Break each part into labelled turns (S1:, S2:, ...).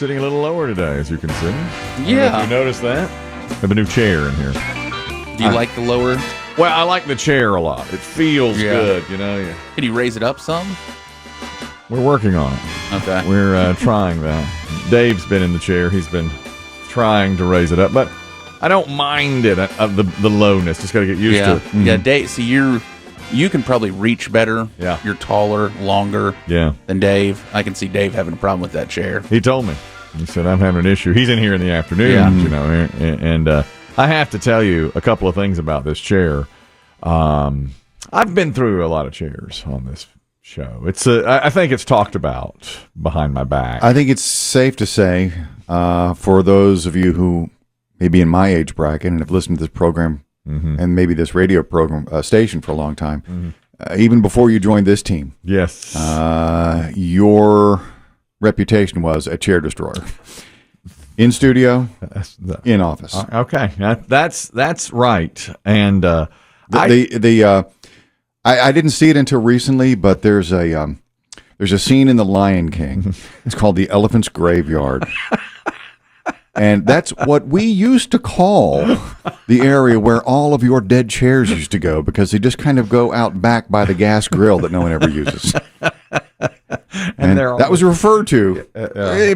S1: sitting a little lower today, as you can see.
S2: Yeah.
S1: You noticed that? I have a new chair in here.
S2: Do you like the lower?
S1: Well, I like the chair a lot. It feels good, you know. Yeah.
S2: Can you raise it up some?
S1: We're working on it.
S2: Okay.
S1: We're trying that. Dave's been in the chair. He's been trying to raise it up, but I don't mind it of the lowness. Just got to get used to it. Mm-hmm.
S2: Yeah, Dave. See, you can probably reach better.
S1: Yeah.
S2: You're taller, longer.
S1: Yeah.
S2: Than Dave. I can see Dave having a problem with that chair.
S1: He told me. He said, I'm having an issue. He's in here in the afternoon, you know, and I have to tell you a couple of things about this chair. I've been through a lot of chairs on this show. I think it's talked about behind my back.
S3: I think it's safe to say, for those of you who may be in my age bracket and have listened to this program and maybe this radio program station for a long time, even before you joined this team,
S1: yes,
S3: your reputation was a chair destroyer. In studio, in office.
S1: Okay, that's right. And
S3: I didn't see it until recently, but there's a scene in The Lion King. It's called The Elephant's Graveyard. And that's what we used to call the area where all of your dead chairs used to go, because they just kind of go out back by the gas grill that no one ever uses. And that was referred to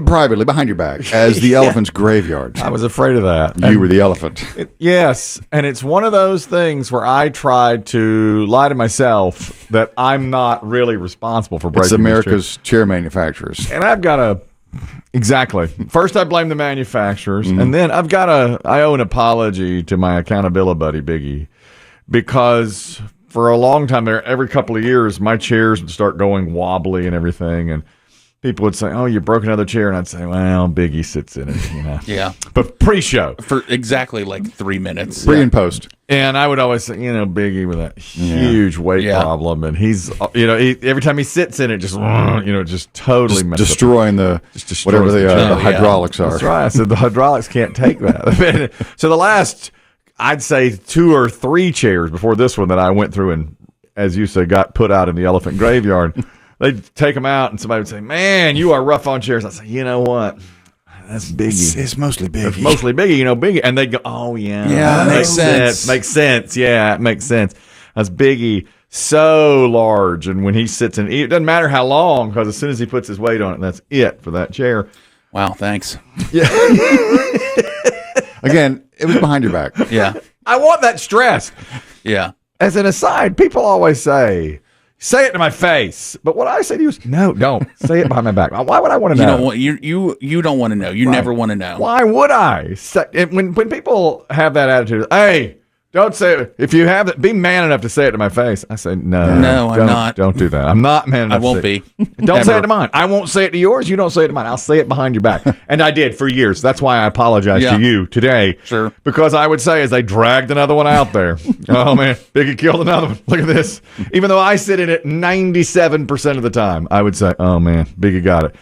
S3: privately behind your back as the elephant's graveyard.
S1: I was afraid of that.
S3: You were the elephant.
S1: Yes, and it's one of those things where I tried to lie to myself that I'm not really responsible for breaking.
S3: It's America's chair manufacturers.
S1: And I've got to... Exactly. First, I blame the manufacturers, and then I owe an apology to my accountability buddy, Biggie, because for a long time there, every couple of years, my chairs would start going wobbly and everything, and people would say, "Oh, you broke another chair," and I'd say, "Well, Biggie sits in it, you know."
S2: Yeah.
S1: But pre-show
S2: for exactly like 3 minutes.
S3: Pre and post.
S1: And I would always say, you know, Biggie with that huge weight problem, and he's, you know, every time he sits in it, just, you know, just totally
S3: destroying whatever the hydraulics are.
S1: That's right. I said the hydraulics can't take that. So the last, I'd say 2 or 3 chairs before this one that I went through and, as you say, got put out in the elephant graveyard, they'd take them out and somebody would say, "Man, you are rough on chairs." I'd say, "You know what? That's Biggie.
S3: It's mostly Biggie.
S1: It's mostly Biggie, you know, Biggie." And they go, "Oh, yeah.
S2: Yeah, makes sense.
S1: Makes sense. Yeah, it makes sense." That's Biggie, so large. And when he sits in it, doesn't matter how long, because as soon as he puts his weight on it, that's it for that chair.
S2: Wow, thanks.
S1: Yeah.
S3: Again, it was behind your back.
S2: Yeah.
S1: I want that stressed.
S2: Yeah.
S1: As an aside, people always say it to my face. But what I say to you is, no, don't. Say it behind my back. Why would I want to know?
S2: You don't want to know. You never want to know.
S1: Why would I? When people have that attitude, hey, don't say it. If you have it, be man enough to say it to my face. I say, no,
S2: I'm not.
S1: Don't do that. I'm not man enough.
S2: I won't be.
S1: Don't say it to mine. I won't say it to yours. You don't say it to mine. I'll say it behind your back. And I did for years. That's why I apologize to you today.
S2: Sure.
S1: Because I would say, as they dragged another one out there, "Oh, man, Biggie killed another one. Look at this." Even though I sit in it 97% of the time, I would say, "Oh, man, Biggie got it."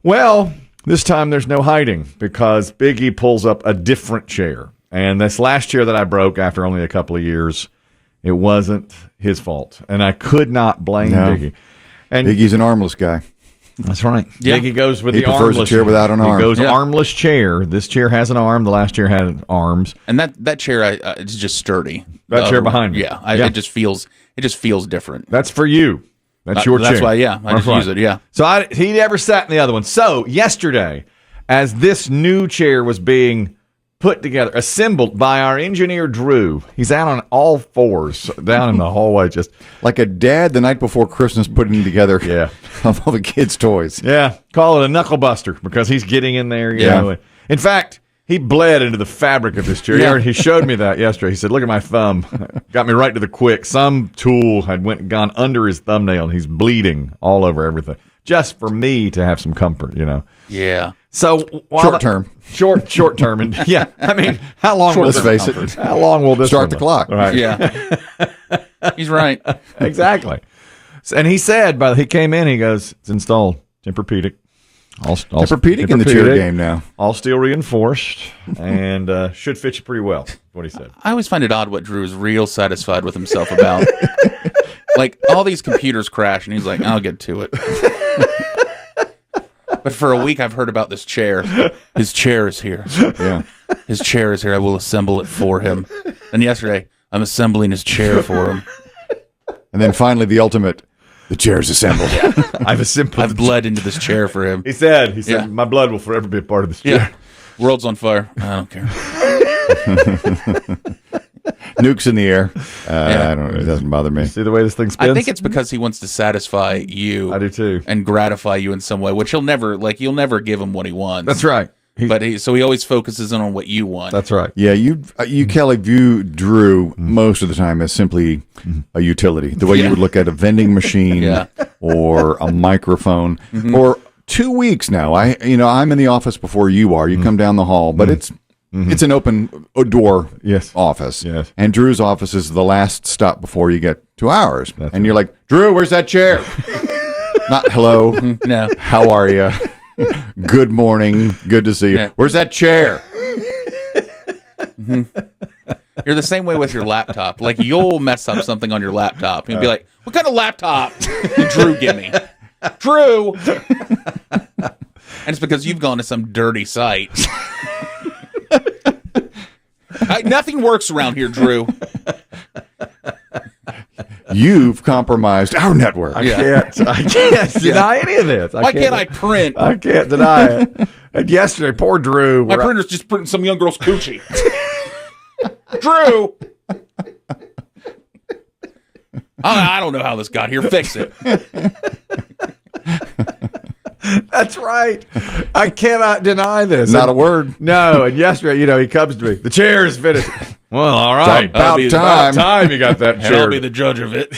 S1: Well, this time there's no hiding, because Biggie pulls up a different chair. And this last chair that I broke after only a couple of years, it wasn't his fault. And I could not blame Biggie. And
S3: Biggie's an armless guy.
S1: That's right.
S2: Yeah.
S1: Biggie goes with
S3: he
S1: the
S3: prefers
S1: armless.
S3: a chair without an arm.
S1: He goes armless chair. This chair has an arm. The last chair had arms.
S2: And that chair, it's just sturdy.
S1: That chair behind me.
S2: Yeah. It just feels different.
S1: That's for you. That's your chair.
S2: That's why, I just use it, yeah.
S1: So he never sat in the other one. So yesterday, as this new chair was being put together, assembled by our engineer, Drew, he's out on all fours down in the hallway, just
S3: like a dad the night before Christmas putting together of all the kids' toys.
S1: Yeah, call it a knuckle buster, because he's getting in there. You know. In fact, he bled into the fabric of this chair. He showed me that yesterday. He said, "Look at my thumb." Got me right to the quick. Some tool had gone under his thumbnail, and he's bleeding all over everything. Just for me to have some comfort, you know.
S2: Yeah.
S3: So short term.
S1: Short term. And I mean, how long will
S3: this face it?
S1: How long will this
S3: start the clock?
S1: Right.
S2: Yeah. He's right.
S1: Exactly. And he said, he came in, he goes, "It's installed. Tempur-Pedic.
S3: Tempur-Pedic in the chair game now.
S1: All steel reinforced, and should fit you pretty well," what he said.
S2: I always find it odd what Drew is real satisfied with himself about. Like, all these computers crash, and he's like, "I'll get to it." But for a week, I've heard about this chair. His chair is here.
S3: Yeah.
S2: His chair is here. I will assemble it for him. And yesterday, I'm assembling his chair for him.
S3: And then finally, the ultimate, the chair's assembled.
S2: I've bled into this chair for him.
S1: He said,
S2: Yeah.
S1: my blood will forever be a part of this chair.
S2: Yeah. World's on fire. I don't care.
S3: Nukes in the air.
S2: Yeah.
S3: I don't know. It doesn't bother me.
S1: See the way this thing spins?
S2: I think it's because he wants to satisfy you.
S1: I do too.
S2: And gratify you in some way, which you'll never give him what he wants.
S1: That's right.
S2: So he always focuses in on what you want.
S1: That's right.
S3: Yeah, you Kelly, view Drew most of the time as simply a utility. The way you would look at a vending machine
S2: Yeah.
S3: or a microphone. Or 2 weeks now. I'm in the office before you are. You come down the hall, but it's an open door office.
S1: Yes.
S3: And Drew's office is the last stop before you get to ours. And you're like, Drew, where's that chair? Not hello.
S2: No.
S3: How are you? Good morning. Good to see you.
S2: Yeah.
S3: Where's that chair?
S2: You're the same way with your laptop. Like, you'll mess up something on your laptop. You'll be like, what kind of laptop did Drew give me? Drew! And it's because you've gone to some dirty site. Nothing works around here, Drew.
S3: You've compromised our network.
S1: I can't deny any of this.
S2: Why can't I print?
S1: I can't deny it. And yesterday, poor Drew.
S2: My printer's just printing some young girl's coochie. Drew! I don't know how this got here. Fix it.
S1: That's right. I cannot deny this.
S3: Not a word.
S1: No. And yesterday, he comes to me. The chair is finished. Well, all right.
S3: About time.
S1: About time you got that
S2: And
S1: chair.
S2: I'll be the judge of it.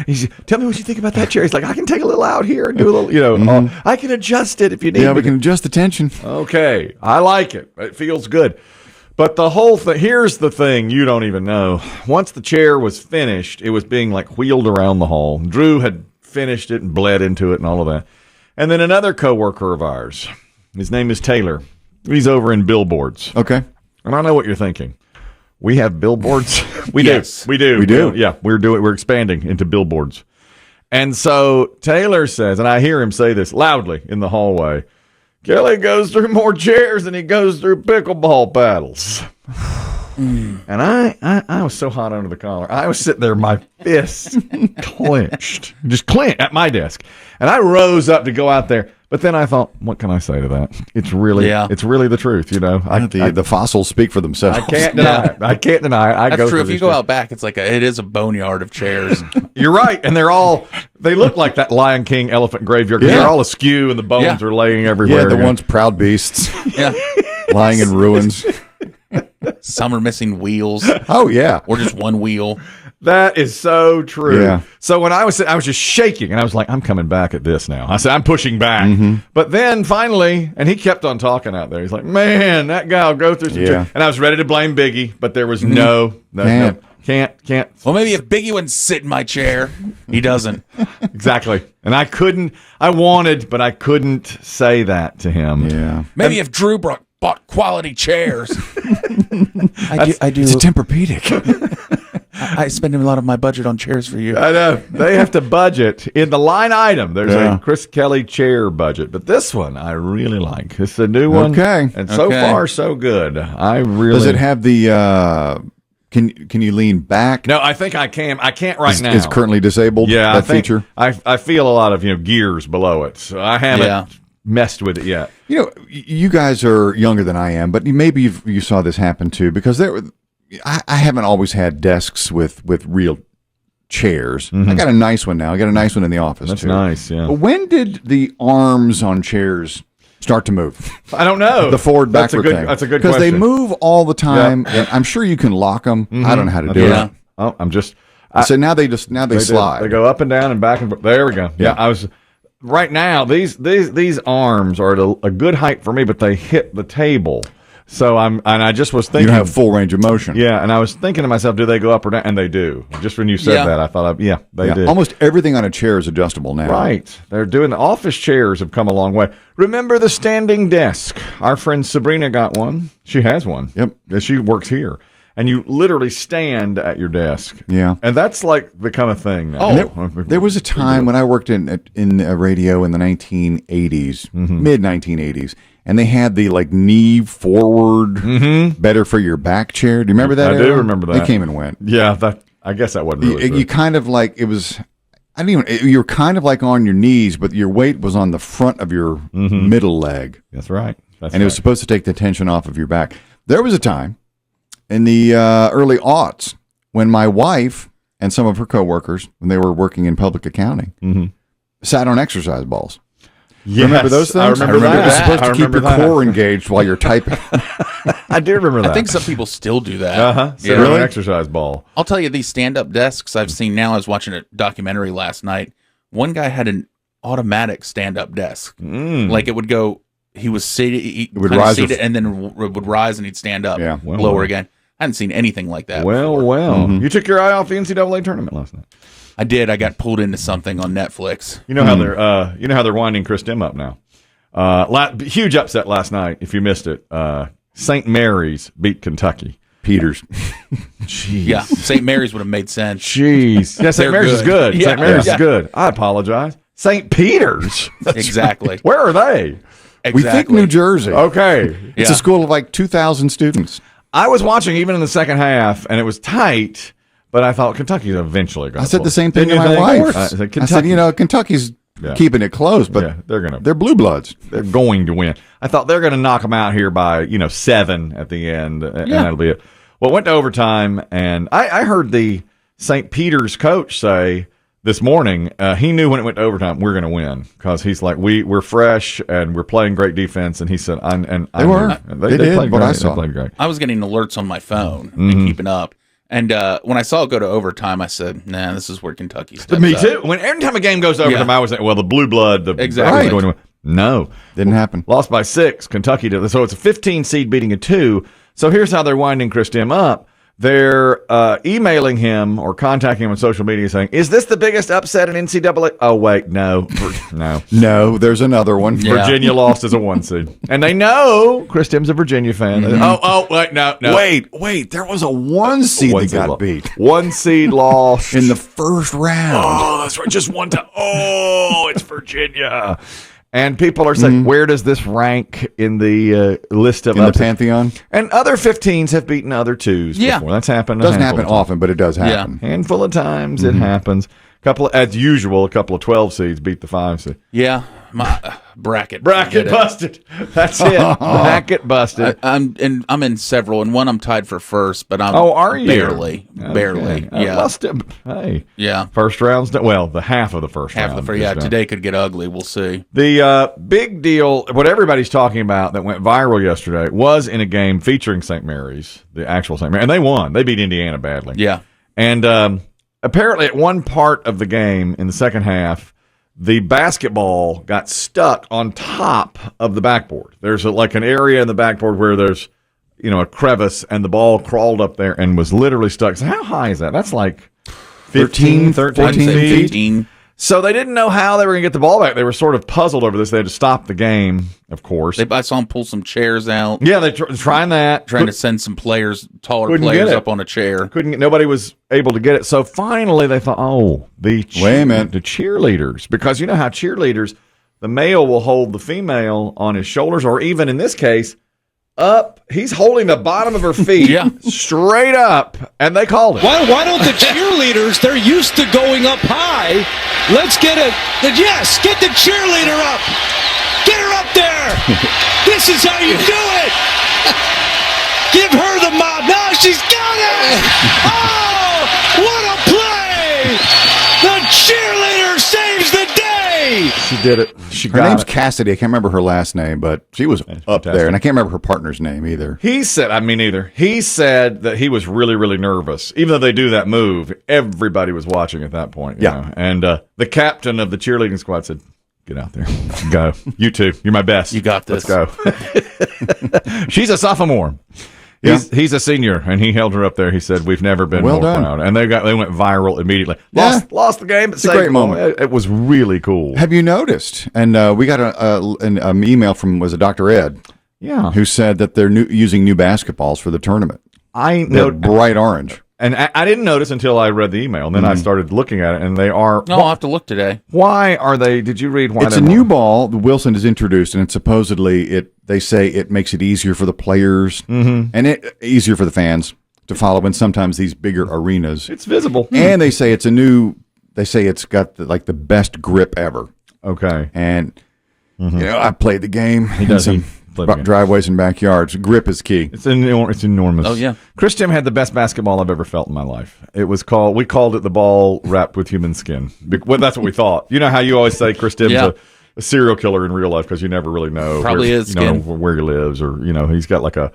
S1: He said, tell me what you think about that chair. He's like, I can take a little out here and do a little, I can adjust it if you need.
S3: Yeah, we can adjust the tension.
S1: Okay. I like it. It feels good. But the whole thing, here's the thing you don't even know. Once the chair was finished, it was being like wheeled around the hall. Drew had finished it and bled into it and all of that. And then another coworker of ours, his name is Taylor. He's over in billboards.
S3: Okay.
S1: And I know what you're thinking. We have billboards.
S2: Yes.
S1: We do.
S3: We do.
S1: Yeah, we're expanding into billboards. And so Taylor says, and I hear him say this loudly in the hallway, Kelly goes through more chairs than he goes through pickleball paddles. And I was so hot under the collar. I was sitting there, my fists clenched, just clenched at my desk. And I rose up to go out there. But then I thought, what can I say to that? It's really the truth,
S3: The fossils speak for themselves.
S1: I can't deny it. I can't deny it.
S2: That's true. If you go out back, it's it is a boneyard of chairs.
S1: You're right. And they look like that Lion King elephant graveyard.
S3: Yeah.
S1: They're all askew and the bones are laying everywhere.
S3: Yeah, the once proud beasts
S2: Yeah.
S3: lying in ruins.
S2: Some are missing wheels.
S3: Oh, yeah.
S2: Or just one wheel.
S1: That is so true.
S3: Yeah.
S1: So when I was just shaking, and I was like, I'm coming back at this now. I said, I'm pushing back. But then finally, and he kept on talking out there. He's like, man, that guy will go through some
S3: Yeah.
S1: And I was ready to blame Biggie, but there was can't.
S2: Well, maybe if Biggie wouldn't sit in my chair, he doesn't.
S1: Exactly. And I wanted, but I couldn't say that to him.
S3: Yeah.
S2: Maybe if Drew bought quality chairs. I do.
S3: It's a Tempur-Pedic.
S2: I spend a lot of my budget on chairs for you.
S1: I know. They have to budget. In the line item, there's
S3: Yeah.
S1: a Chris Kelly chair budget. But this one, I really like. It's a new one.
S3: Okay.
S1: And so
S2: Okay.
S1: far, so good. I really...
S3: Does it have the... Can you lean back?
S1: No, I think I can. I can't right now.
S3: It's currently disabled,
S1: yeah,
S3: that
S1: I think,
S3: feature?
S1: I feel a lot of gears below it. So I haven't messed with it yet.
S3: You guys are younger than I am, but maybe you saw this happen too, because I haven't always had desks with real chairs. I got a nice one now. I got a nice one in the office.
S1: That's
S3: too.
S1: nice, yeah.
S3: But when did the arms on chairs start to move?
S1: I don't know.
S3: The forward backward thing.
S1: That's a good
S3: Because
S1: question.
S3: they move all the time, and I'm sure you can lock them. I don't know how to do
S2: Yeah.
S3: it.
S1: Oh, I'm just...
S3: So now they slide.
S1: They go up and down and back and forth. There we go. Yeah, I was... Right now, these arms are at a good height for me, but they hit the table. So I just was thinking...
S3: You have full range of motion.
S1: Yeah, and I was thinking to myself, do they go up or down? And they do. Just when you said that, I thought, they do.
S3: Almost everything on a chair is adjustable now.
S1: Right. They're doing the office chairs have come a long way. Remember the standing desk? Our friend Sabrina got one. She has one.
S3: Yep.
S1: She works here. and you literally stand at your desk.
S3: Yeah.
S1: And that's like the kind of thing.
S3: There was a time when I worked in radio in the 1980s, mid 1980s, and they had the like knee forward, better for your back chair. Do you remember that?
S1: I do remember that.
S3: They came and went.
S1: Yeah, I guess that wasn't really
S3: You kind of like it was. I didn't even. You were kind of like on your knees, but your weight was on the front of your middle leg.
S1: That's right.
S3: It was supposed to take the tension off of your back. There was a time in the early aughts when my wife and some of her coworkers, when they were working in public accounting, sat on exercise balls.
S1: Yes,
S3: remember those things?
S1: I remember that.
S3: It was supposed to keep your core engaged while you're typing.
S1: I do remember that.
S2: I think some people still do that.
S1: So really? An exercise ball.
S2: I'll tell you, these stand-up desks I've seen now. I was watching a documentary last night. One guy had an automatic stand-up desk. Like it would go, he was seated, he
S3: would
S2: kind of
S3: rise
S2: seated, and then would rise and he'd stand up, lower again. I hadn't seen anything like that before.
S1: You took your eye off the NCAA tournament last night.
S2: I did. I got pulled into something on Netflix.
S1: You know how they're winding Chris Demm up now. Huge upset last night. If you missed it, St. Mary's beat Kentucky.
S3: Peters.
S1: Jeez.
S2: Yeah, St. Mary's would have made sense.
S1: Jeez. Yeah, St. Mary's is good.
S2: Yeah.
S1: St. Mary's is good. I apologize. St. Peter's.
S2: Exactly.
S1: Where are they?
S2: Exactly.
S3: We think New Jersey.
S1: Okay.
S3: It's a school of like 2,000 students.
S1: I was watching even in the second half, and it was tight, but I thought Kentucky's eventually going to
S3: I said the same thing to my wife. I said, Kentucky's keeping it close, but they're blue bloods.
S1: They're going to win. I thought they're going to knock them out here by 7 at the end, and that'll be it. Well, it went to overtime, and I heard the St. Peter's coach say this morning he knew when it went to overtime we're going to win because he's like we're fresh and we're playing great defense, and he said they did
S3: played what I saw.
S1: They played great.
S2: I was getting alerts on my phone and keeping up. And when I saw it go to overtime, I said, "Nah, this is where Kentucky steps
S1: Me
S2: up."
S1: too. Every time a game goes to overtime, I was like, "Well, the blue blood,
S2: Exactly.
S1: No,
S3: didn't happen.
S1: Lost by 6. Kentucky did. So it's a 15 seed beating a 2. So here's how they're winding Chris Demm up. They're emailing him or contacting him on social media saying, "Is this the biggest upset in NCAA?" Oh wait, no.
S3: No, there's another one.
S2: Yeah.
S1: Virginia lost as a 1 seed, and they know Chris Demm's a Virginia fan. Oh wait, no.
S3: Wait, there was a 1 seed that got beat.
S1: 1 seed lost
S3: in the first round.
S1: Oh, that's right. Just one time. Oh, it's Virginia. And people are saying, where does this rank in the list of
S3: the Pantheon?
S1: And other 15s have beaten other 2s before. That's happened.
S3: It doesn't happen often, but it does happen.
S1: Handful of times it happens. As usual, a couple of 12 seeds beat the 5 seed.
S2: Yeah, my bracket
S1: busted. That's it. Bracket busted.
S2: I'm in several, and one I'm tied for first, but I'm
S1: are you?
S2: barely. Yeah.
S1: Hey.
S2: Yeah.
S1: First round's done. Well, the half of the first round.
S2: Today could get ugly. We'll see.
S1: The big deal, what everybody's talking about that went viral yesterday was in a game featuring St. Mary's, the actual St. Mary's, and they won. They beat Indiana badly.
S2: Yeah.
S1: And apparently at one part of the game in the second half, the basketball got stuck on top of the backboard. There's an area in the backboard where there's, a crevice, and the ball crawled up there and was literally stuck. So how high is that? That's like 13
S2: 14
S1: feet.
S2: 15.
S1: So they didn't know how they were going to get the ball back. They were sort of puzzled over this. They had to stop the game, of course.
S2: I saw them pull some chairs out.
S1: Yeah, they're trying that.
S2: Trying to send some taller players up on a chair.
S1: Nobody was able to get it. So finally they thought, the cheerleaders. Because you know how cheerleaders, the male will hold the female on his shoulders, or even in this case, up. He's holding the bottom of her feet straight up, and they called it.
S4: Why don't the cheerleaders, they're used to going up high. Let's get get the cheerleader up. Get her up there. This is how you do it. Give her the mob. Now she's got it. Oh, what a play. The cheerleader saves the day.
S1: She did it.
S3: Her name's Cassidy. I can't remember her last name, but she was up there, and I can't remember her partner's name either.
S1: He said, He said that he was really, really nervous. Even though they do that move, everybody was watching at that point. You know? And the captain of the cheerleading squad said, "Get out there. Go. You two. You're my best.
S2: You got this.
S1: Let's go." She's a sophomore. He's a senior, and he held her up there. He said, "We've never been more proud." And they went viral immediately. Lost the game.
S3: It's a great moment.
S1: It was really cool.
S3: Have you noticed? And we got an email from Dr. Ed?
S1: Yeah,
S3: who said that they're using new basketballs for the tournament.
S1: I
S3: They're
S1: know,
S3: bright orange.
S1: and I didn't notice until I read the email, and then I started looking at it, and they are.
S2: No, I'll have to look today.
S1: Why are they? Did you read why?
S3: It's a new ball that Wilson has introduced, and it's supposedly they say it makes it easier for the players and it easier for the fans to follow in sometimes these bigger arenas.
S1: It's visible,
S3: And they say it's got the best grip ever.
S1: okay.
S3: And I played the game. He
S1: does. He played the game.
S3: Driveways and backyards. Grip is key.
S1: It's enormous.
S2: Oh, yeah.
S1: Chris Demm had the best basketball I've ever felt in my life. We called it the ball wrapped with human skin. Well, that's what we thought. You know how you always say Chris Demm's a serial killer in real life because you never really know
S2: Probably is
S1: where he lives, or he's got like a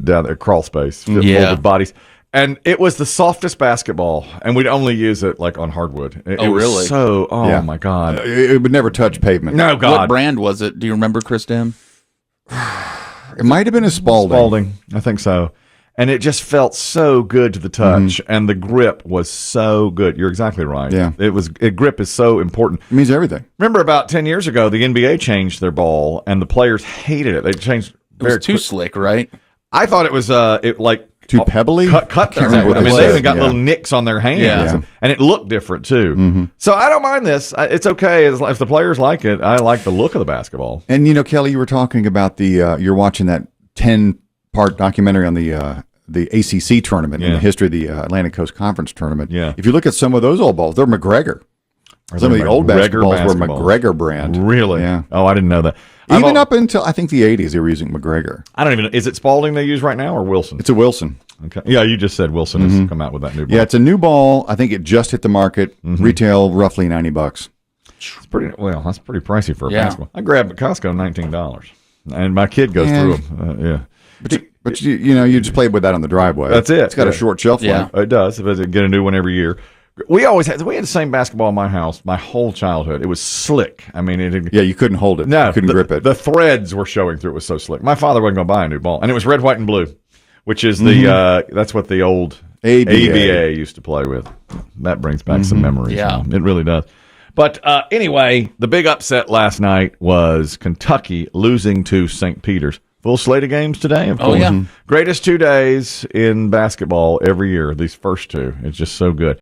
S1: down there crawl space full of bodies. And it was the softest basketball, and we'd only use it like on hardwood. It was
S2: really?
S1: So,
S3: Yeah.
S1: my God.
S3: It would never touch pavement.
S1: No, God.
S2: What brand was it? Do you remember, Chris Demm?
S3: It might have been a Spalding.
S1: I think so. And it just felt so good to the touch, and the grip was so good. You're exactly right.
S3: Yeah.
S1: Grip is so important.
S3: It means everything.
S1: Remember about 10 years ago, the NBA changed their ball, and the players hated it. They changed
S2: It was too slick, right?
S1: I thought it was
S3: Too pebbly?
S1: cut there.
S3: remember what
S1: I mean,
S3: it
S1: they
S3: was.
S1: even got
S3: Yeah.
S1: little nicks on their hands,
S2: Yeah.
S1: and it looked different too. So I don't mind this. It's okay if the players like it. I like the look of the basketball.
S3: And Kelly, you were talking about you're watching that 10-part documentary on the ACC tournament in the history of the Atlantic Coast Conference tournament.
S1: Yeah.
S3: If you look at some of those old balls, they're McGregor. Some of the old basketballs were McGregor brand.
S1: Really?
S3: Yeah.
S1: Oh, I didn't know that.
S3: Even up until I think the 80s, they were using McGregor.
S1: I don't even know. Is it Spalding they use right now or Wilson?
S3: It's a Wilson.
S1: Okay. Yeah, you just said Wilson has come out with that new ball.
S3: Yeah, it's a new ball. I think it just hit the market. Retail roughly $90.
S1: It's pretty well. That's pretty pricey for a
S2: Yeah.
S1: basketball. I grabbed at Costco $19, and my kid goes
S3: Yeah.
S1: through them. Yeah,
S3: But you just played with that on the driveway.
S1: That's it.
S3: It's got a
S1: Yeah.
S3: short shelf life.
S2: Yeah.
S1: it does. If I get a new one every year. We had the same basketball in my house my whole childhood. It was slick. I mean,
S3: Yeah, you couldn't hold it.
S1: no,
S3: You couldn't grip it.
S1: The threads were showing through. It was so slick. My father wasn't going to buy a new ball, and it was red, white, and blue, which is the that's what the old ABA used to play with. That brings back some memories.
S2: Yeah.
S1: It really does. But anyway, the big upset last night was Kentucky losing to St. Peter's. Full slate of games today, of
S2: Oh,
S1: course.
S2: yeah.
S1: Greatest 2 days in basketball every year, these first two. It's just so good.